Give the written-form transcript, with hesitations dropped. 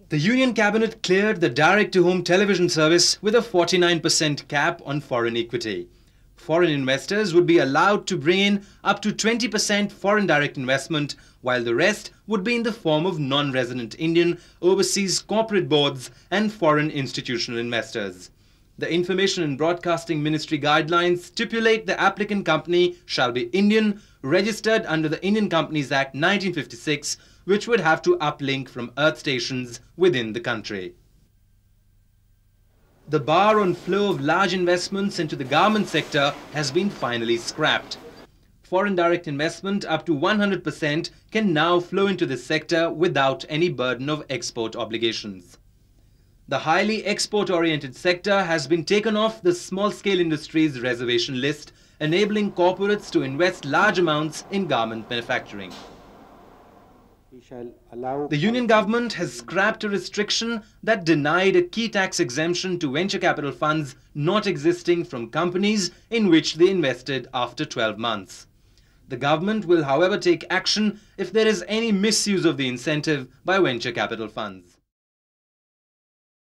The Union Cabinet cleared the direct-to-home television service with a 49% cap on foreign equity. Foreign investors would be allowed to bring in up to 20% foreign direct investment, while the rest would be in the form of non-resident Indian, overseas corporate boards and foreign institutional investors. The Information and Broadcasting Ministry guidelines stipulate the applicant company shall be Indian, registered under the Indian Companies Act 1956, which would have to uplink from earth stations within the country. The bar on flow of large investments into the garment sector has been finally scrapped. Foreign direct investment up to 100% can now flow into this sector without any burden of export obligations. The highly export-oriented sector has been taken off the small-scale industries reservation list, enabling corporates to invest large amounts in garment manufacturing. The Union government has scrapped a restriction that denied a key tax exemption to venture capital funds not existing from companies in which they invested after 12 months. The government will, however, take action if there is any misuse of the incentive by venture capital funds.